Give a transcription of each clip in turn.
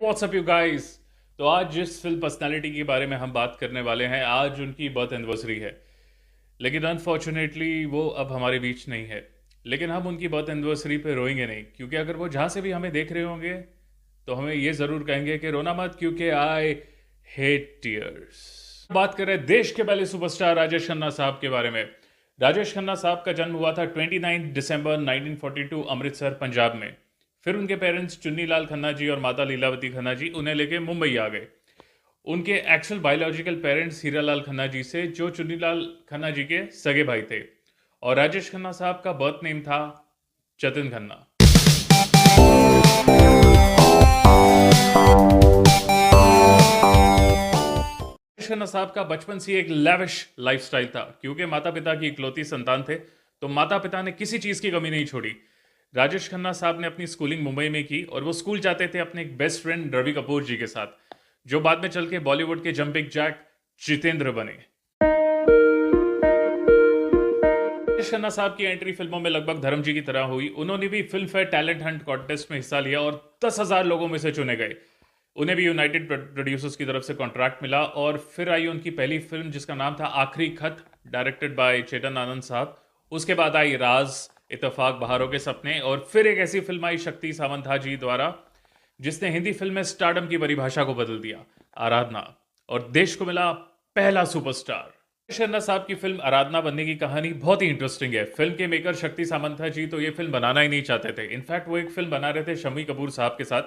WhatsApp you guys. तो आज जिस फिल्म पर्सनालिटी के बारे में हम बात करने वाले हैं, आज उनकी बर्थ एनिवर्सरी है। लेकिन अनफॉर्चुनेटली वो अब हमारे बीच नहीं है। लेकिन हम उनकी बर्थ एनिवर्सरी पे रोएंगे नहीं, क्योंकि अगर वो जहाँ से भी हमें देख रहे होंगे तो हमें ये ज़रूर कहेंगे कि रोना मत, क्योंकि आई हेट टीयर्स। बात करें देश के पहले सुपरस्टार राजेश खन्ना साहब के बारे में। राजेश खन्ना साहब का जन्म हुआ था 29 दिसंबर 1942 अमृतसर, पंजाब में। फिर उनके पेरेंट्स चुन्नी लाल खन्ना जी और माता लीलावती खन्ना जी उन्हें लेके मुंबई आ गए। उनके actual biological parents Hiralal Khanna ji से, जो चुन्नी लाल खन्ना जी के सगे भाई थे। और राजेश खन्ना साहब का बर्थ नेम था जतिन खन्ना। राजेश खन्ना साहब का बचपन से एक लैविश लाइफस्टाइल था, क्योंकि माता पिता की इकलौती संतान थे, तो माता पिता ने किसी चीज़ की कमी नहीं छोड़ी। राजेश खन्ना साहब ने अपनी स्कूलिंग मुंबई में की और वो स्कूल जाते थे अपने एक बेस्ट फ्रेंड रवि कपूर जी के साथ, जो बाद में चल के बॉलीवुड के जंपिंग जैक जितेंद्र बने। राजेश खन्ना साहब की एंट्री फिल्मों में लगभग धर्म जी की तरह हुई। उन्होंने भी film fair talent Hunt contest में हिस्सा लिया और 10,000 लोगों में से चुने गए। उन्हें भी यूनाइटेड प्रोड्यूसर्स की तरफ से कॉन्ट्रैक्ट मिला और फिर आई उनकी पहली फिल्म, जिसका नाम था आखिरी खत, डायरेक्टेड बाय चेतन आनंद साहब। उसके बाद आई राज, इत्तेफाक, बहारों के सपने, और फिर एक ऐसी फिल्म आई शक्ति सावंता जी द्वारा, जिसने हिंदी फिल्म में स्टारडम की परिभाषा को बदल दिया, आराधना। और देश को मिला पहला सुपरस्टार। खन्ना साहब की फिल्म आराधना बनने की कहानी बहुत ही इंटरेस्टिंग है। फिल्म के मेकर शक्ति सामंता जी तो ये फिल्म बनाना ही नहीं चाहते थे। इनफैक्ट वो एक फिल्म बना रहे थे शम्मी कपूर साहब के साथ,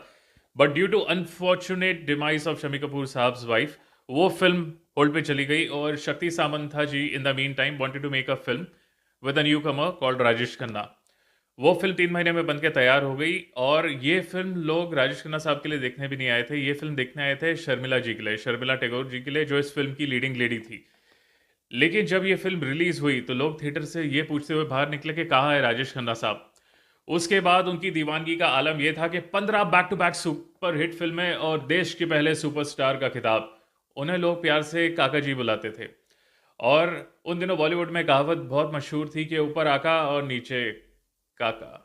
but due to unfortunate demise of Shammi Kapoor Sahab's wife, वो फिल्म होल्ड पे चली गई। और Shakti Samanta ji in the meantime wanted to make a film with a newcomer called Rajesh Khanna. वो फिल्म 3 महीने में बनके तैयार हो गई। और ये फिल्म लोग राजेश खन्ना साहब के लिए देखने भी नहीं आए थे, ये फिल्म देखने आए थे शर्मिला जी के लिए, शर्मिला टैगोर जी के लिए, जो इस फिल्म की लीडिंग लेडी थी। लेकिन जब ये फिल्म रिलीज हुई तो लोग थिएटर से ये पूछते हुए बाहर निकले कि कहाँ है राजेश खन्ना साहब। उसके बाद उनकी दीवानगी का आलम यह था कि 15 back to back super hit फिल्में और देश के पहले सुपरस्टार का खिताब। उन्हें लोग प्यार से काका जी बुलाते थे। और उन दिनों बॉलीवुड में कहावत बहुत मशहूर थी कि ऊपर आका और नीचे काका।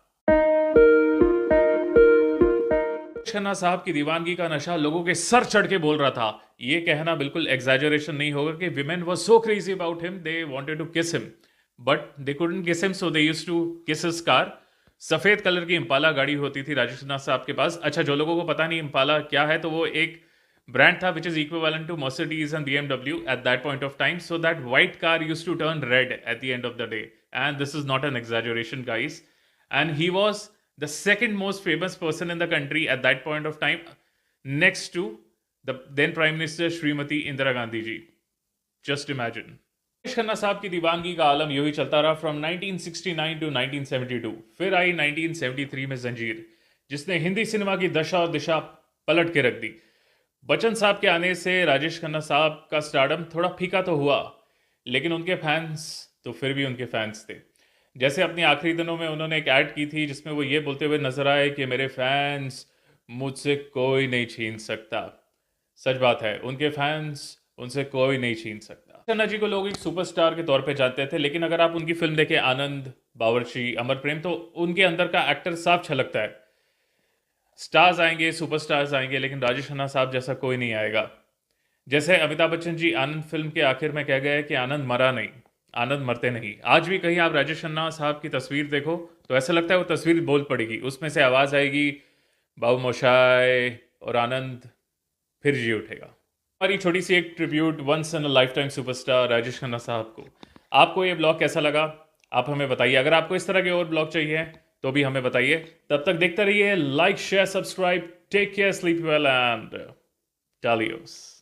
खन्ना साहब की दीवानगी का नशा लोगों के सर चढ़ के बोल रहा था। ये कहना बिल्कुल एग्जैजरेशन नहीं होगा कि women were so crazy about him, they wanted to kiss him, but they couldn't kiss him, so they used to kiss his car. सफेद कलर की इम्पाला गाड़ी होती थी राजेश खन्ना साहब के पास। अच्छा, जो लोगों को पता नहीं इम्पाला क्या है, तो वो एक ब्रांड था which is equivalent to Mercedes and BMW at that point of time, so that white car used to turn red at the end of the day. And this is not an exaggeration, guys. And he was the second most famous person in the country at that point of time, next to the then Prime Minister Srimati Indira Gandhi ji. Just imagine. Rajesh Khanna साहब की दीवानगी का आलम यूं ही चलता रहा from 1969 to 1972। फिर आई 1973 में जंजीर, जिसने हिंदी सिनेमा की दशा और दिशा पलट के रख दी। बच्चन साहब के आने से राजेश खन्ना साहब का स्टारडम थोड़ा फीका तो हुआ, लेकिन उनके फैंस तो फिर भी उनके फैंस थे। जैसे अपने आखिरी दिनों में उन्होंने एक ऐड की थी, जिसमें वो ये बोलते हुए नजर आए कि मेरे फैंस मुझसे कोई नहीं छीन सकता। सच बात है, उनके फैंस उनसे कोई नहीं छीन सकता। खन्ना जी को लोग एक सुपरस्टार के तौर पे जानते थे, लेकिन अगर आप उनकी फिल्म देखें आनंद, बावर्ची, अमर प्रेम, तो उनके अंदर का एक्टर साफ छलकता है। स्टार्स आएंगे, सुपरस्टार्स आएंगे, लेकिन राजेश खन्ना साहब जैसा कोई नहीं आएगा। जैसे अमिताभ बच्चन जी आनंद फिल्म के आखिर में कह गए कि आनंद मरा नहीं, आनंद मरते नहीं। आज भी कहीं आप राजेश खन्ना साहब की तस्वीर देखो तो ऐसा लगता है वो तस्वीर बोल पड़ेगी, उसमें से आवाज आएगी बाबू मोशाय, और आनंद फिर जी उठेगा। हमारी छोटी सी एक tribute once in a lifetime superstar Rajesh Khanna sahab को। आपको ये ब्लॉग कैसा लगा, आप हमें बताइए। अगर आपको इस तरह के और ब्लॉग चाहिए तो भी हमें बताइए। तब तक देखते रहिए, like share subscribe, take care, sleep well and टालियोस।